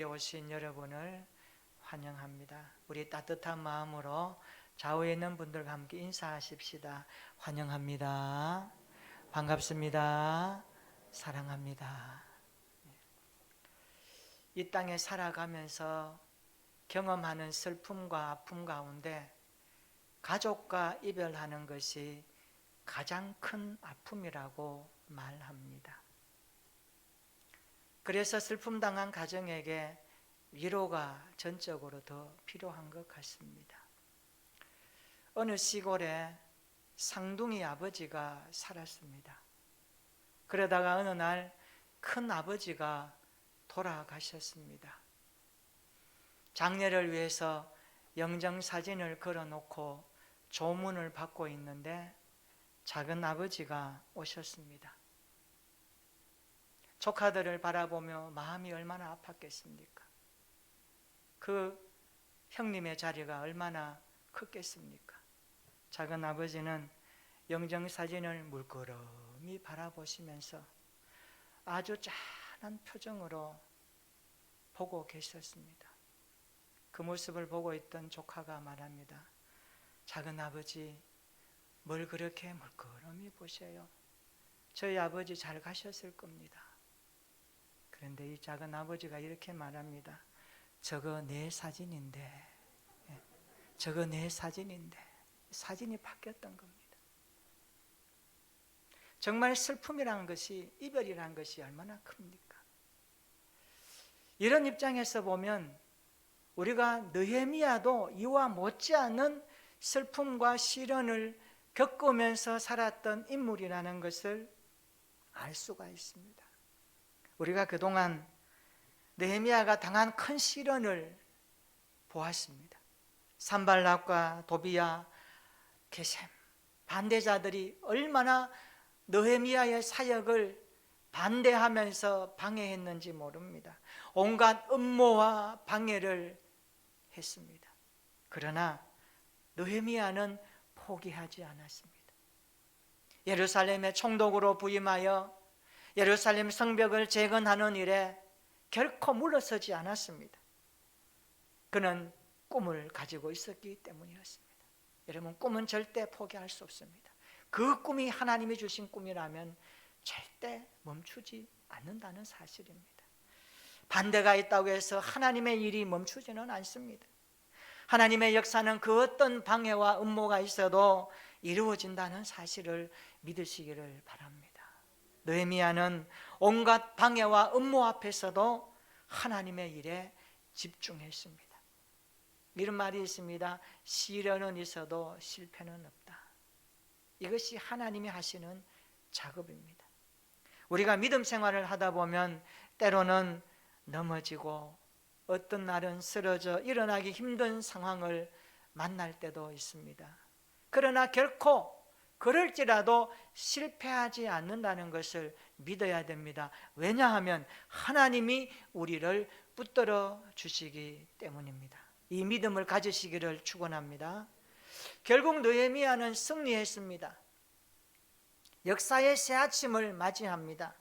오신 여러분을 환영합니다. 우리 따뜻한 마음으로 좌우에 있는 분들과 함께 인사하십시다. 환영합니다. 반갑습니다. 사랑합니다. 이 땅에 살아가면서 경험하는 슬픔과 아픔 가운데 가족과 이별하는 것이 가장 큰 아픔이라고 말합니다. 그래서 슬픔 당한 가정에게 위로가 전적으로 더 필요한 것 같습니다. 어느 시골에 쌍둥이 아버지가 살았습니다. 그러다가 어느 날 큰 아버지가 돌아가셨습니다. 장례를 위해서 영정사진을 걸어놓고 조문을 받고 있는데 작은 아버지가 오셨습니다. 조카들을 바라보며 마음이 얼마나 아팠겠습니까? 그 형님의 자리가 얼마나 컸겠습니까? 작은 아버지는 영정사진을 물끄러미 바라보시면서 아주 짠한 표정으로 보고 계셨습니다. 그 모습을 보고 있던 조카가 말합니다. 작은 아버지, 뭘 그렇게 물끄러미 보셔요? 저희 아버지 잘 가셨을 겁니다. 그런데 이 작은 아버지가 이렇게 말합니다. 저거 내 사진인데, 저거 내 사진인데, 사진이 바뀌었던 겁니다. 정말 슬픔이라는 것이, 이별이라는 것이 얼마나 큽니까? 이런 입장에서 보면 우리가 느헤미야도 이와 못지않은 슬픔과 시련을 겪으면서 살았던 인물이라는 것을 알 수가 있습니다. 우리가 그동안 느헤미야가 당한 큰 시련을 보았습니다. 산발락과 도비야, 게셈 반대자들이 얼마나 느헤미야의 사역을 반대하면서 방해했는지 모릅니다. 온갖 음모와 방해를 했습니다. 그러나 느헤미야는 포기하지 않았습니다. 예루살렘의 총독으로 부임하여 예루살렘 성벽을 재건하는 일에 결코 물러서지 않았습니다. 그는 꿈을 가지고 있었기 때문이었습니다. 여러분, 꿈은 절대 포기할 수 없습니다. 그 꿈이 하나님이 주신 꿈이라면 절대 멈추지 않는다는 사실입니다. 반대가 있다고 해서 하나님의 일이 멈추지는 않습니다. 하나님의 역사는 그 어떤 방해와 음모가 있어도 이루어진다는 사실을 믿으시기를 바랍니다. 느헤미야는 온갖 방해와 음모 앞에서도 하나님의 일에 집중했습니다. 이런 말이 있습니다. 시련은 있어도 실패는 없다. 이것이 하나님이 하시는 작업입니다. 우리가 믿음 생활을 하다 보면 때로는 넘어지고 어떤 날은 쓰러져 일어나기 힘든 상황을 만날 때도 있습니다. 그러나 결코 그럴지라도 실패하지 않는다는 것을 믿어야 됩니다. 왜냐하면 하나님이 우리를 붙들어 주시기 때문입니다. 이 믿음을 가지시기를 축원합니다. 결국 느헤미야는 승리했습니다. 역사의 새 아침을 맞이합니다.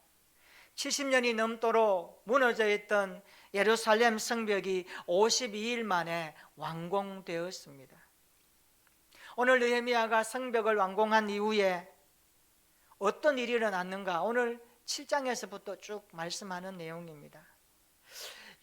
70년이 넘도록 무너져 있던 예루살렘 성벽이 52일 만에 완공되었습니다. 오늘 느헤미야가 성벽을 완공한 이후에 어떤 일이 일어났는가? 오늘 7장에서부터 쭉 말씀하는 내용입니다.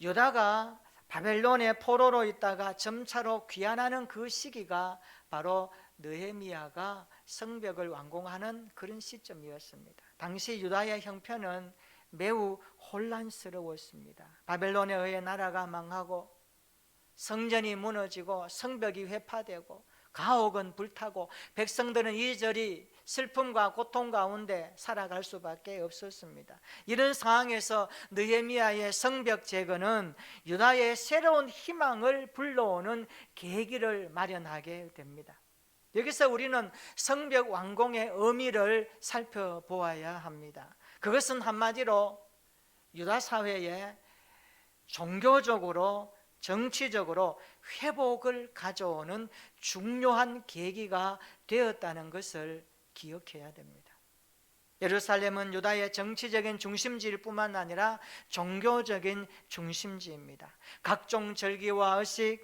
유다가 바벨론의 포로로 있다가 점차로 귀환하는 그 시기가 바로 느헤미야가 성벽을 완공하는 그런 시점이었습니다. 당시 유다의 형편은 매우 혼란스러웠습니다. 바벨론에 의해 나라가 망하고 성전이 무너지고 성벽이 회파되고 가옥은 불타고 백성들은 이리저리 슬픔과 고통 가운데 살아갈 수밖에 없었습니다. 이런 상황에서 느헤미야의 성벽 재건은 유다의 새로운 희망을 불러오는 계기를 마련하게 됩니다. 여기서 우리는 성벽 완공의 의미를 살펴보아야 합니다. 그것은 한마디로 유다 사회에 종교적으로 정치적으로 회복을 가져오는 중요한 계기가 되었다는 것을 기억해야 됩니다. 예루살렘은 유다의 정치적인 중심지일 뿐만 아니라 종교적인 중심지입니다. 각종 절기와 의식,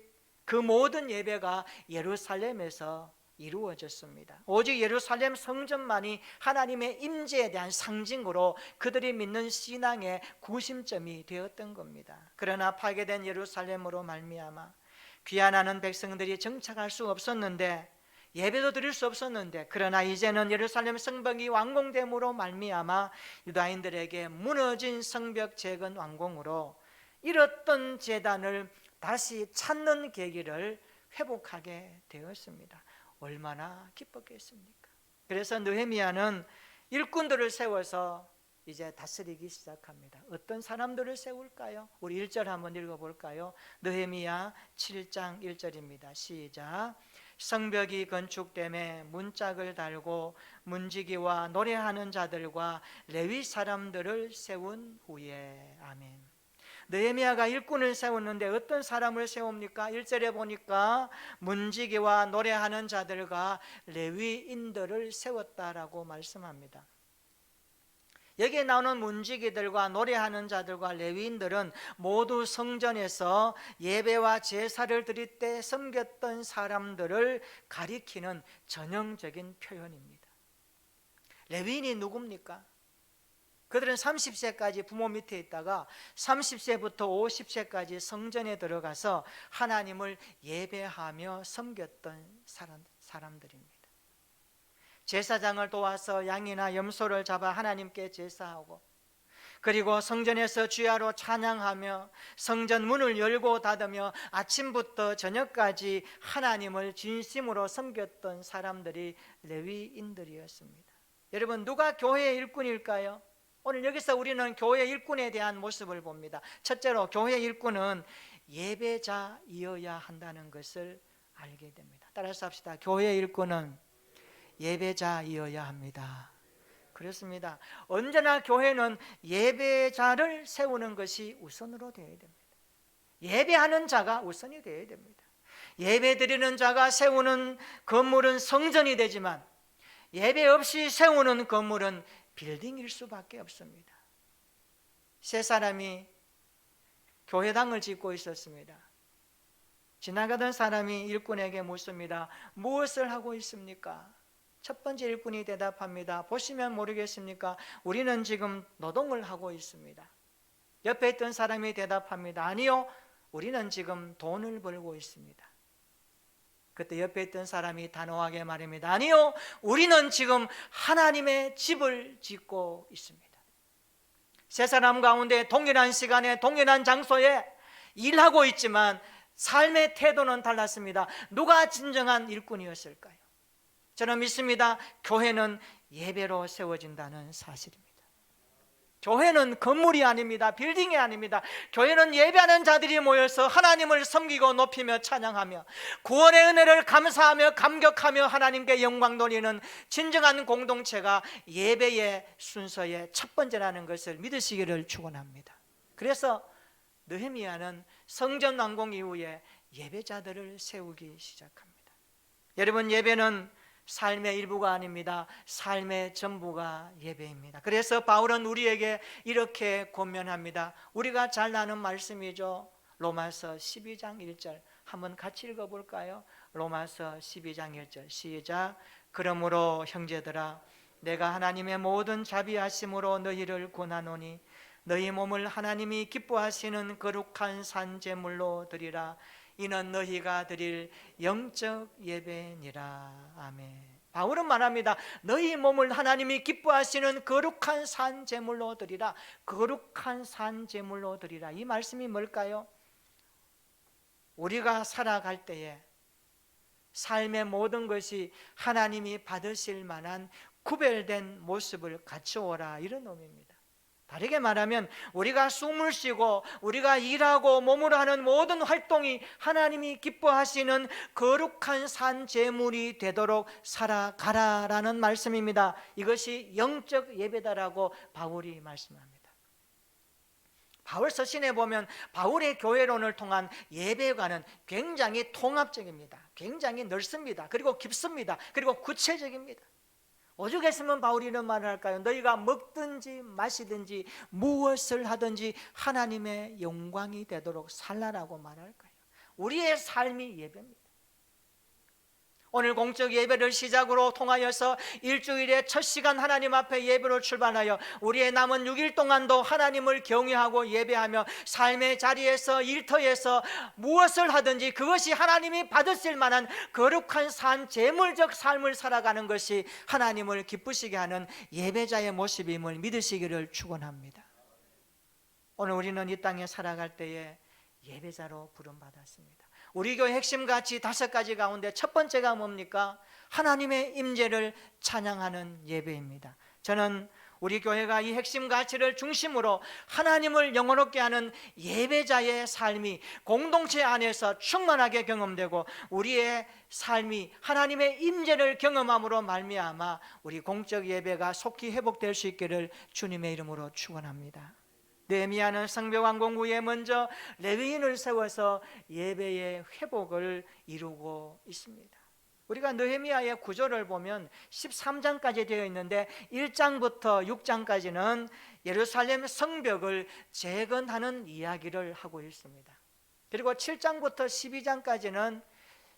그 모든 예배가 예루살렘에서 이루어졌습니다. 오직 예루살렘 성전만이 하나님의 임재에 대한 상징으로 그들이 믿는 신앙의 구심점이 되었던 겁니다. 그러나 파괴된 예루살렘으로 말미암아 귀환하는 백성들이 정착할 수 없었는데, 예배도 드릴 수 없었는데, 그러나 이제는 예루살렘 성벽이 완공됨으로 말미암아 유다인들에게 무너진 성벽 재건 완공으로 잃었던 제단을 다시 찾는 계기를 회복하게 되었습니다. 얼마나 기뻤겠습니까? 그래서 느헤미야는 일꾼들을 세워서 이제 다스리기 시작합니다. 어떤 사람들을 세울까요? 우리 1절 한번 읽어볼까요? 느헤미야 7장 1절입니다. 시작. 성벽이 건축됨에 문짝을 달고 문지기와 노래하는 자들과 레위 사람들을 세운 후에. 아멘. 느헤미야가 일꾼을 세웠는데 어떤 사람을 세웁니까? 1절에 보니까 문지기와 노래하는 자들과 레위인들을 세웠다라고 말씀합니다. 여기에 나오는 문지기들과 노래하는 자들과 레위인들은 모두 성전에서 예배와 제사를 드릴 때 섬겼던 사람들을 가리키는 전형적인 표현입니다. 레위인이 누굽니까? 그들은 30세까지 부모 밑에 있다가 30세부터 50세까지 성전에 들어가서 하나님을 예배하며 섬겼던 사람들입니다. 제사장을 도와서 양이나 염소를 잡아 하나님께 제사하고, 그리고 성전에서 주야로 찬양하며 성전 문을 열고 닫으며 아침부터 저녁까지 하나님을 진심으로 섬겼던 사람들이 레위인들이었습니다. 여러분, 누가 교회의 일꾼일까요? 오늘 여기서 우리는 교회 일꾼에 대한 모습을 봅니다. 첫째로 교회 일꾼은 예배자이어야 한다는 것을 알게 됩니다. 따라서 합시다. 교회 일꾼은 예배자이어야 합니다. 그렇습니다. 언제나 교회는 예배자를 세우는 것이 우선으로 되어야 됩니다. 예배하는 자가 우선이 되어야 됩니다. 예배 드리는 자가 세우는 건물은 성전이 되지만 예배 없이 세우는 건물은 빌딩일 수밖에 없습니다. 세 사람이 교회당을 짓고 있었습니다. 지나가던 사람이 일꾼에게 묻습니다. 무엇을 하고 있습니까? 첫 번째 일꾼이 대답합니다. 보시면 모르겠습니까? 우리는 지금 노동을 하고 있습니다. 옆에 있던 사람이 대답합니다. 아니요, 우리는 지금 돈을 벌고 있습니다. 그때 옆에 있던 사람이 단호하게 말합니다. 아니요, 우리는 지금 하나님의 집을 짓고 있습니다. 세 사람 가운데 동일한 시간에 동일한 장소에 일하고 있지만 삶의 태도는 달랐습니다. 누가 진정한 일꾼이었을까요? 저는 믿습니다. 교회는 예배로 세워진다는 사실입니다. 교회는 건물이 아닙니다. 빌딩이 아닙니다. 교회는 예배하는 자들이 모여서 하나님을 섬기고 높이며 찬양하며 구원의 은혜를 감사하며 감격하며 하나님께 영광 돌리는 진정한 공동체가 예배의 순서의 첫 번째라는 것을 믿으시기를 축원합니다. 그래서 느헤미야는 성전 완공 이후에 예배자들을 세우기 시작합니다. 여러분, 예배는 삶의 일부가 아닙니다. 삶의 전부가 예배입니다. 그래서 바울은 우리에게 이렇게 권면합니다. 우리가 잘 아는 말씀이죠. 로마서 12장 1절 한번 같이 읽어볼까요? 로마서 12장 1절 시작. 그러므로 형제들아, 내가 하나님의 모든 자비하심으로 너희를 권하노니 너희 몸을 하나님이 기뻐하시는 거룩한 산 제물로 드리라. 이는 너희가 드릴 영적 예배니라. 아멘. 바울은 말합니다. 너희 몸을 하나님이 기뻐하시는 거룩한 산 제물로 드리라. 거룩한 산 제물로 드리라. 이 말씀이 뭘까요? 우리가 살아갈 때에 삶의 모든 것이 하나님이 받으실 만한 구별된 모습을 갖추어라, 이런 의미입니다. 다르게 말하면 우리가 숨을 쉬고 우리가 일하고 몸으로 하는 모든 활동이 하나님이 기뻐하시는 거룩한 산 제물이 되도록 살아가라라는 말씀입니다. 이것이 영적 예배다라고 바울이 말씀합니다. 바울 서신에 보면 바울의 교회론을 통한 예배관은 굉장히 통합적입니다. 굉장히 넓습니다. 그리고 깊습니다. 그리고 구체적입니다. 오죽했으면 바울이 이런 말을 할까요? 너희가 먹든지 마시든지 무엇을 하든지 하나님의 영광이 되도록 살라라고 말할까요? 우리의 삶이 예배입니다. 오늘 공적 예배를 시작으로 통하여서 일주일에 첫 시간 하나님 앞에 예배로 출발하여 우리의 남은 6일 동안도 하나님을 경외하고 예배하며 삶의 자리에서 일터에서 무엇을 하든지 그것이 하나님이 받으실 만한 거룩한 삶, 제물적 삶을 살아가는 것이 하나님을 기쁘시게 하는 예배자의 모습임을 믿으시기를 축원합니다. 오늘 우리는 이 땅에 살아갈 때에 예배자로 부름받았습니다. 우리 교회 핵심 가치 5가지 가운데 첫 번째가 뭡니까? 하나님의 임재를 찬양하는 예배입니다. 저는 우리 교회가 이 핵심 가치를 중심으로 하나님을 영원롭게 하는 예배자의 삶이 공동체 안에서 충만하게 경험되고 우리의 삶이 하나님의 임재를 경험함으로 말미암아 우리 공적 예배가 속히 회복될 수 있기를 주님의 이름으로 축원합니다. 느헤미야는 성벽완공 후에 먼저 레위인을 세워서 예배의 회복을 이루고 있습니다. 우리가 느헤미야의 구조를 보면 13장까지 되어 있는데 1장부터 6장까지는 예루살렘 성벽을 재건하는 이야기를 하고 있습니다. 그리고 7장부터 12장까지는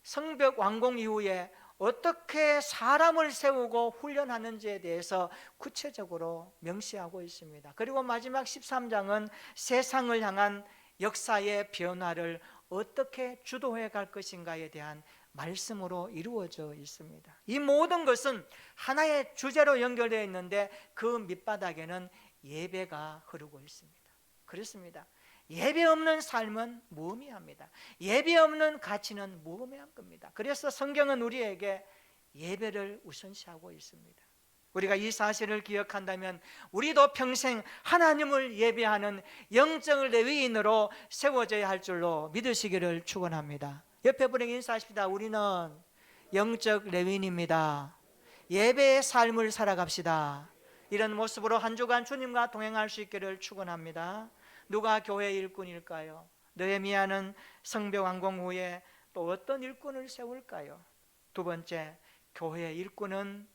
성벽 완공 이후에 어떻게 사람을 세우고 훈련하는지에 대해서 구체적으로 명시하고 있습니다. 그리고 마지막 13장은 세상을 향한 역사의 변화를 어떻게 주도해 갈 것인가에 대한 말씀으로 이루어져 있습니다. 이 모든 것은 하나의 주제로 연결되어 있는데 그 밑바닥에는 예배가 흐르고 있습니다. 그렇습니다. 예배 없는 삶은 무의미합니다. 예배 없는 가치는 무의미한 겁니다. 그래서 성경은 우리에게 예배를 우선시하고 있습니다. 우리가 이 사실을 기억한다면 우리도 평생 하나님을 예배하는 영적 레위인으로 세워져야 할 줄로 믿으시기를 축원합니다. 옆에 분에게 인사하십시다. 우리는 영적 레위인입니다. 예배의 삶을 살아갑시다. 이런 모습으로 한 주간 주님과 동행할 수 있기를 축원합니다. 누가 교회 일꾼일까요? 느헤미야는 성벽 완공 후에 또 어떤 일꾼을 세울까요? 두 번째, 교회 일꾼은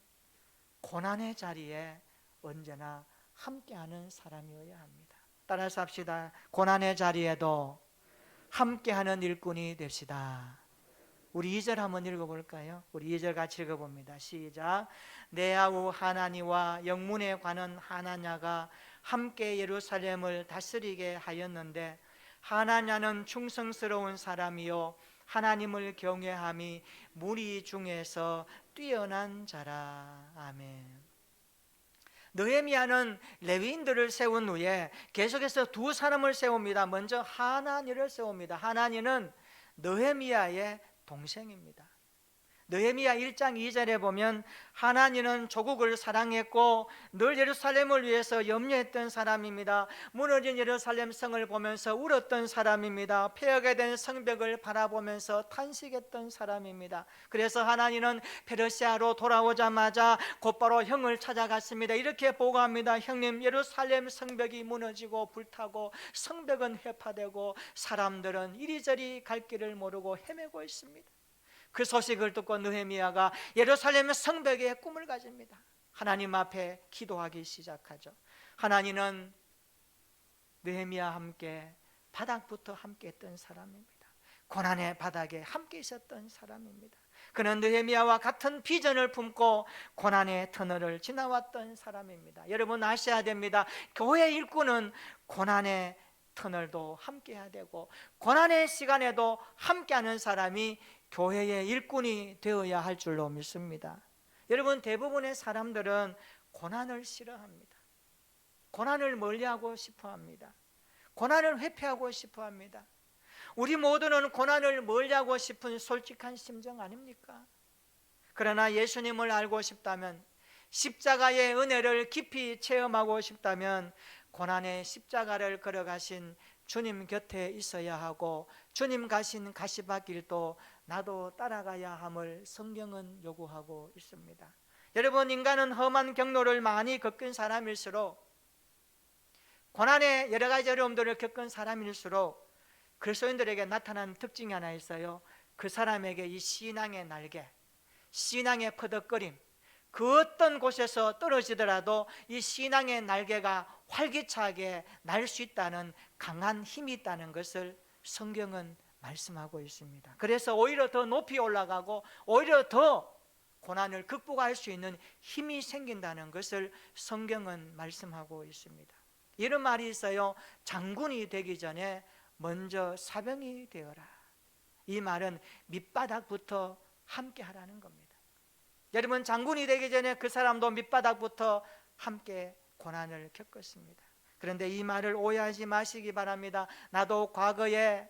고난의 자리에 언제나 함께하는 사람이어야 합니다. 따라서 합시다. 고난의 자리에도 함께하는 일꾼이 됩시다. 우리 2절 한번 읽어볼까요? 우리 2절 같이 읽어봅니다. 시작. 내 아우 하나니와 영문에 관한 하나냐가 함께 예루살렘을 다스리게 하였는데 하나냐는 충성스러운 사람이요 하나님을 경외함이 무리 중에서 뛰어난 자라. 아멘. 느헤미야는 레위인들을 세운 후에 계속해서 두 사람을 세웁니다. 먼저 하나니를 세웁니다. 하나니는 느헤미야의 동생입니다. 느헤미야 1장 2절에 보면 하나니는 조국을 사랑했고 늘 예루살렘을 위해서 염려했던 사람입니다. 무너진 예루살렘 성을 보면서 울었던 사람입니다. 폐허게 성벽을 바라보면서 탄식했던 사람입니다. 그래서 하나니는 페르시아로 돌아오자마자 곧바로 형을 찾아갔습니다. 이렇게 보고합니다. 형님, 예루살렘 성벽이 무너지고 불타고 성벽은 회파되고 사람들은 이리저리 갈 길을 모르고 헤매고 있습니다. 그 소식을 듣고 느헤미야가 예루살렘 성벽에 꿈을 가집니다. 하나님 앞에 기도하기 시작하죠. 하나님은 느헤미야와 함께 바닥부터 함께 했던 사람입니다. 고난의 바닥에 함께 있었던 사람입니다. 그는 느헤미야와 같은 비전을 품고 고난의 터널을 지나왔던 사람입니다. 여러분 아셔야 됩니다. 교회 일꾼은 고난의 터널도 함께 해야 되고 고난의 시간에도 함께하는 사람이 교회의 일꾼이 되어야 할 줄로 믿습니다. 여러분 대부분의 사람들은 고난을 싫어합니다. 고난을 멀리하고 싶어합니다. 고난을 회피하고 싶어합니다. 우리 모두는 고난을 멀리하고 싶은 솔직한 심정 아닙니까? 그러나 예수님을 알고 싶다면 십자가의 은혜를 깊이 체험하고 싶다면 고난의 십자가를 걸어가신 주님 곁에 있어야 하고 주님 가신 가시밭길도 나도 따라가야 함을 성경은 요구하고 있습니다. 여러분 인간은 험한 경로를 많이 겪은 사람일수록 고난의 여러 가지 어려움들을 겪은 사람일수록 그리스도인들에게 나타난 특징이 하나 있어요. 그 사람에게 이 신앙의 날개, 신앙의 퍼덕거림, 그 어떤 곳에서 떨어지더라도 이 신앙의 날개가 활기차게 날 수 있다는 강한 힘이 있다는 것을 성경은 말씀하고 있습니다. 그래서 오히려 더 높이 올라가고 오히려 더 고난을 극복할 수 있는 힘이 생긴다는 것을 성경은 말씀하고 있습니다. 이런 말이 있어요. 장군이 되기 전에 먼저 사병이 되어라. 이 말은 밑바닥부터 함께 하라는 겁니다. 여러분, 장군이 되기 전에 그 사람도 밑바닥부터 함께 고난을 겪었습니다. 그런데 이 말을 오해하지 마시기 바랍니다. 나도 과거에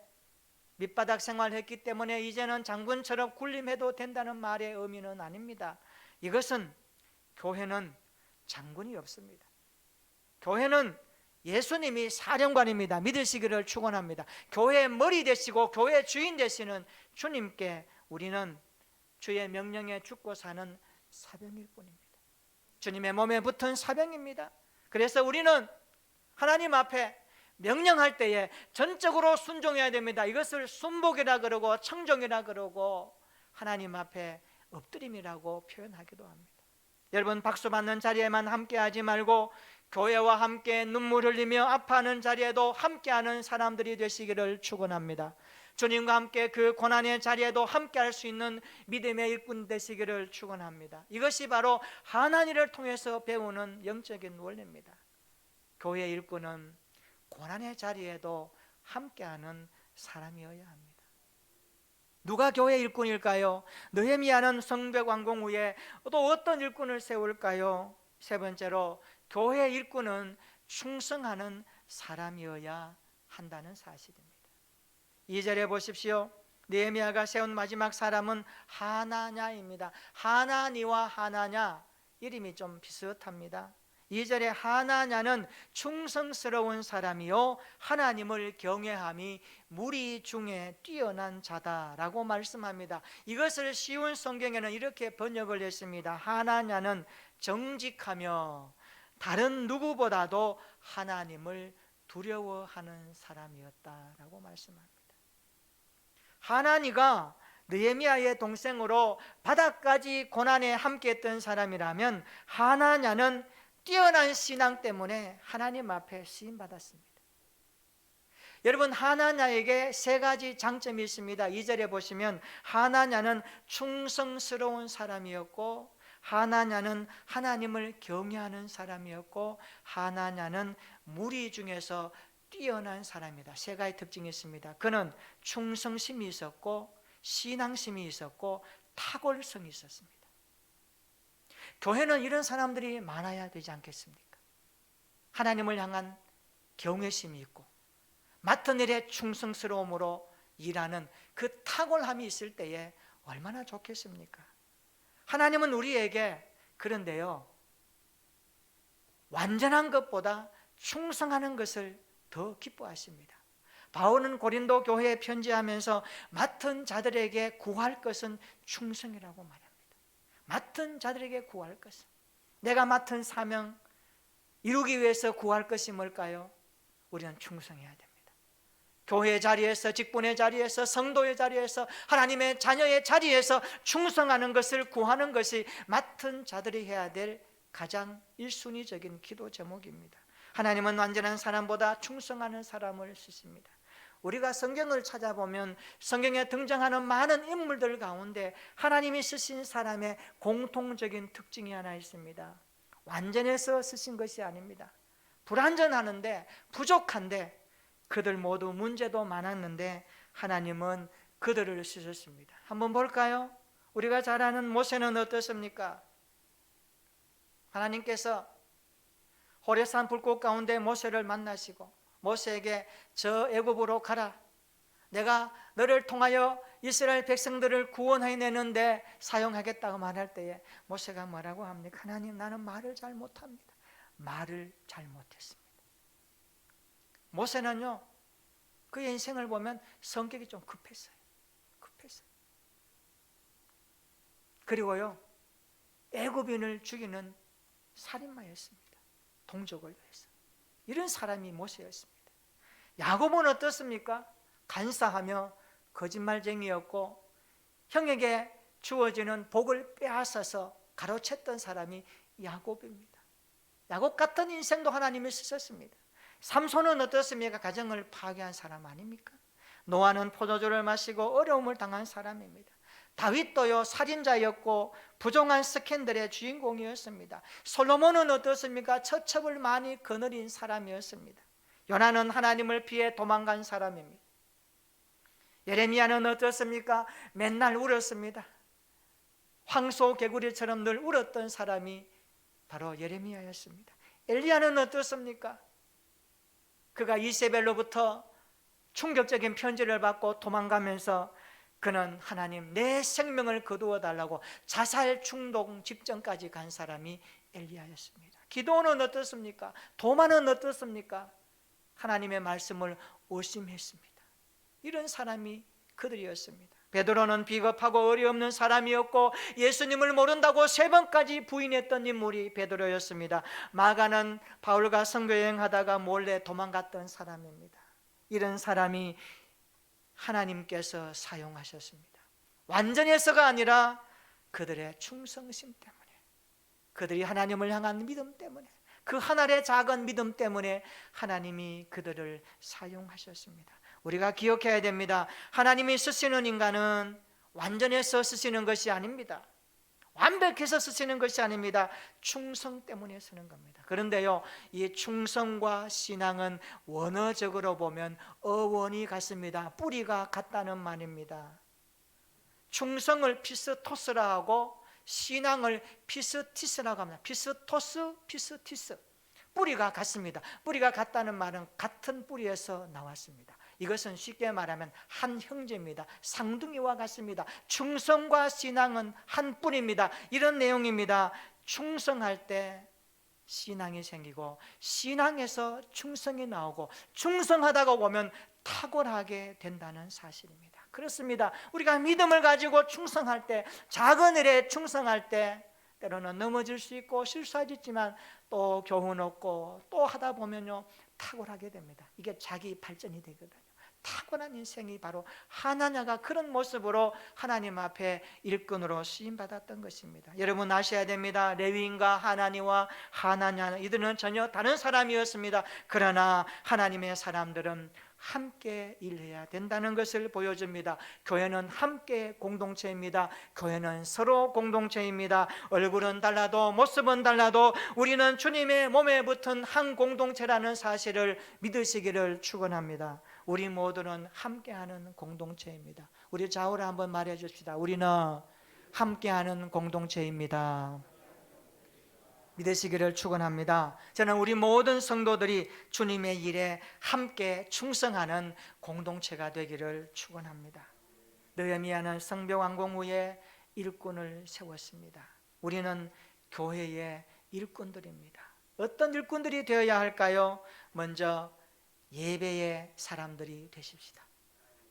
밑바닥 생활했기 때문에 이제는 장군처럼 군림해도 된다는 말의 의미는 아닙니다. 이것은 교회는 장군이 없습니다. 교회는 예수님이 사령관입니다. 믿으시기를 축원합니다. 교회의 머리 되시고 교회의 주인 되시는 주님께 우리는 주의 명령에 죽고 사는 사병일 뿐입니다. 주님의 몸에 붙은 사병입니다. 그래서 우리는 하나님 앞에 명령할 때에 전적으로 순종해야 됩니다. 이것을 순복이라 그러고 청정이라 그러고 하나님 앞에 엎드림이라고 표현하기도 합니다. 여러분, 박수 받는 자리에만 함께하지 말고 교회와 함께 눈물 흘리며 아파하는 자리에도 함께하는 사람들이 되시기를 축원합니다. 주님과 함께 그 고난의 자리에도 함께할 수 있는 믿음의 일꾼 되시기를 축원합니다. 이것이 바로 하나님을 통해서 배우는 영적인 원리입니다. 교회의 일꾼은 고난의 자리에도 함께하는 사람이어야 합니다. 누가 교회 일꾼일까요? 느헤미야는 성벽 완공 후에 또 어떤 일꾼을 세울까요? 세 번째로, 교회 일꾼은 충성하는 사람이어야 한다는 사실입니다. 2절에 보십시오. 느헤미야가 세운 마지막 사람은 하나냐입니다. 하나니와 하나냐, 이름이 좀 비슷합니다. 2절에 하나냐는 충성스러운 사람이요 하나님을 경외함이 무리 중에 뛰어난 자다라고 말씀합니다. 이것을 쉬운 성경에는 이렇게 번역을 했습니다. 하나냐는 정직하며 다른 누구보다도 하나님을 두려워하는 사람이었다라고 말씀합니다. 하나니가 느헤미야의 동생으로 바닥까지 고난에 함께했던 사람이라면 하나냐는 뛰어난 신앙 때문에 하나님 앞에 쓰임받았습니다. 여러분, 하나냐에게 세 가지 장점이 있습니다. 2절에 보시면 하나냐는 충성스러운 사람이었고, 하나냐는 하나님을 경외하는 사람이었고, 하나냐는 무리 중에서 뛰어난 사람이다. 세 가지 특징이 있습니다. 그는 충성심이 있었고, 신앙심이 있었고, 탁월성이 있었습니다. 교회는 이런 사람들이 많아야 되지 않겠습니까? 하나님을 향한 경외심이 있고 맡은 일에 충성스러움으로 일하는 그 탁월함이 있을 때에 얼마나 좋겠습니까? 하나님은 우리에게 그런데요, 완전한 것보다 충성하는 것을 더 기뻐하십니다. 바울은 고린도 교회에 편지하면서 맡은 자들에게 구할 것은 충성이라고 말합니다. 맡은 자들에게 구할 것은, 내가 맡은 사명 이루기 위해서 구할 것이 뭘까요? 우리는 충성해야 됩니다. 교회의 자리에서, 직분의 자리에서, 성도의 자리에서, 하나님의 자녀의 자리에서 충성하는 것을 구하는 것이 맡은 자들이 해야 될 가장 1순위적인 기도 제목입니다. 하나님은 완전한 사람보다 충성하는 사람을 쓰십니다. 우리가 성경을 찾아보면 성경에 등장하는 많은 인물들 가운데 하나님이 쓰신 사람의 공통적인 특징이 하나 있습니다. 완전해서 쓰신 것이 아닙니다. 불완전하는데, 부족한데, 그들 모두 문제도 많았는데 하나님은 그들을 쓰셨습니다. 한번 볼까요? 우리가 잘 아는 모세는 어떻습니까? 하나님께서 호레산 불꽃 가운데 모세를 만나시고 모세에게 저 애굽으로 가라, 내가 너를 통하여 이스라엘 백성들을 구원해내는데 사용하겠다고 말할 때에 모세가 뭐라고 합니까? 하나님, 나는 말을 잘 못합니다. 말을 잘 못했습니다. 모세는요, 그의 인생을 보면 성격이 좀 급했어요. 그리고요, 애굽인을 죽이는 살인마였습니다. 동족을 위해서. 이런 사람이 모세였습니다. 야곱은 어떻습니까? 간사하며 거짓말쟁이였고 형에게 주어지는 복을 빼앗아서 가로챘던 사람이 야곱입니다. 야곱 같은 인생도 하나님이 쓰셨습니다. 삼손은 어떻습니까? 가정을 파괴한 사람 아닙니까? 노아는 포도주를 마시고 어려움을 당한 사람입니다. 다윗도요, 살인자였고 부정한 스캔들의 주인공이었습니다. 솔로몬은 어떻습니까? 처첩을 많이 거느린 사람이었습니다. 요나는 하나님을 피해 도망간 사람입니다. 예레미야는 어떻습니까? 맨날 울었습니다. 황소 개구리처럼 늘 울었던 사람이 바로 예레미야였습니다. 엘리야는 어떻습니까? 그가 이세벨로부터 충격적인 편지를 받고 도망가면서 그는 하나님 내 생명을 거두어 달라고 자살 충동 직전까지 간 사람이 엘리야였습니다. 기도는 어떻습니까? 도마는 어떻습니까? 하나님의 말씀을 오심했습니다. 이런 사람이 그들이었습니다. 베드로는 비겁하고 어리 없는 사람이었고 예수님을 모른다고 3번까지 부인했던 인물이 베드로였습니다. 마가는 바울과 선교여행하다가 몰래 도망갔던 사람입니다. 이런 사람이 하나님께서 사용하셨습니다. 완전해서가 아니라 그들의 충성심 때문에, 그들이 하나님을 향한 믿음 때문에, 그 하나의 작은 믿음 때문에 하나님이 그들을 사용하셨습니다. 우리가 기억해야 됩니다. 하나님이 쓰시는 인간은 완전해서 쓰시는 것이 아닙니다. 완벽해서 쓰시는 것이 아닙니다. 충성 때문에 쓰는 겁니다. 그런데요, 이 충성과 신앙은 원어적으로 보면 어원이 같습니다. 뿌리가 같다는 말입니다. 충성을 피스토스라 하고 신앙을 피스티스라고 합니다. 피스토스, 피스티스. 뿌리가 같습니다. 뿌리가 같다는 말은 같은 뿌리에서 나왔습니다. 이것은 쉽게 말하면 한 형제입니다. 쌍둥이와 같습니다. 충성과 신앙은 한 뿌리입니다. 이런 내용입니다. 충성할 때 신앙이 생기고 신앙에서 충성이 나오고 충성하다가 보면 탁월하게 된다는 사실입니다. 그렇습니다. 우리가 믿음을 가지고 충성할 때, 작은 일에 충성할 때 때로는 넘어질 수 있고 실수하지만 또 교훈 얻고 또 하다 보면요 탁월하게 됩니다. 이게 자기 발전이 되거든요. 탁월한 인생이 바로 하나냐가 그런 모습으로 하나님 앞에 일꾼으로 쓰임받았던 것입니다. 여러분 아셔야 됩니다. 레위인과 하나니와 하나냐, 이들은 전혀 다른 사람이었습니다. 그러나 하나님의 사람들은 함께 일해야 된다는 것을 보여줍니다. 교회는 함께 공동체입니다. 교회는 서로 공동체입니다. 얼굴은 달라도 모습은 달라도 우리는 주님의 몸에 붙은 한 공동체라는 사실을 믿으시기를 축원합니다. 우리 모두는 함께하는 공동체입니다. 우리 좌우를 한번 말해 줍시다. 우리는 함께하는 공동체입니다. 믿으시기를 축원합니다. 저는 우리 모든 성도들이 주님의 일에 함께 충성하는 공동체가 되기를 축원합니다. 느헤미야는 성벽완공 후에 일꾼을 세웠습니다. 우리는 교회의 일꾼들입니다. 어떤 일꾼들이 되어야 할까요? 먼저 예배의 사람들이 되십시다.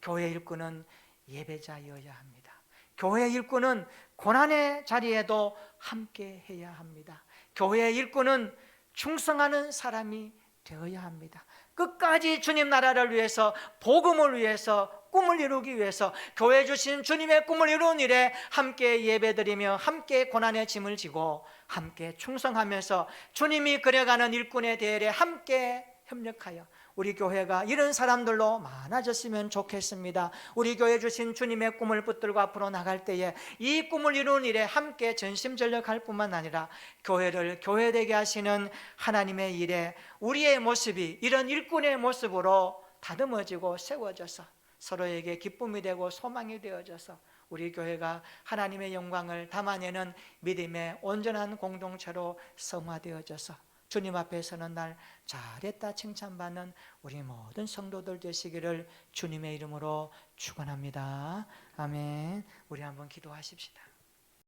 교회 일꾼은 예배자여야 합니다. 교회 일꾼은 고난의 자리에도 함께 해야 합니다. 교회 일꾼은 충성하는 사람이 되어야 합니다. 끝까지 주님 나라를 위해서, 복음을 위해서, 꿈을 이루기 위해서 교회 주신 주님의 꿈을 이루는 일에 함께 예배드리며 함께 고난의 짐을 지고 함께 충성하면서 주님이 그려가는 일꾼의 대열에 함께 협력하여 우리 교회가 이런 사람들로 많아졌으면 좋겠습니다. 우리 교회 주신 주님의 꿈을 붙들고 앞으로 나갈 때에 이 꿈을 이루는 일에 함께 전심전력할 뿐만 아니라 교회를 교회되게 하시는 하나님의 일에 우리의 모습이 이런 일꾼의 모습으로 다듬어지고 세워져서 서로에게 기쁨이 되고 소망이 되어져서 우리 교회가 하나님의 영광을 담아내는 믿음의 온전한 공동체로 성화되어져서 주님 앞에 서는 날 잘했다 칭찬받는 우리 모든 성도들 되시기를 주님의 이름으로 축원합니다. 아멘. 우리 한번 기도하십시다.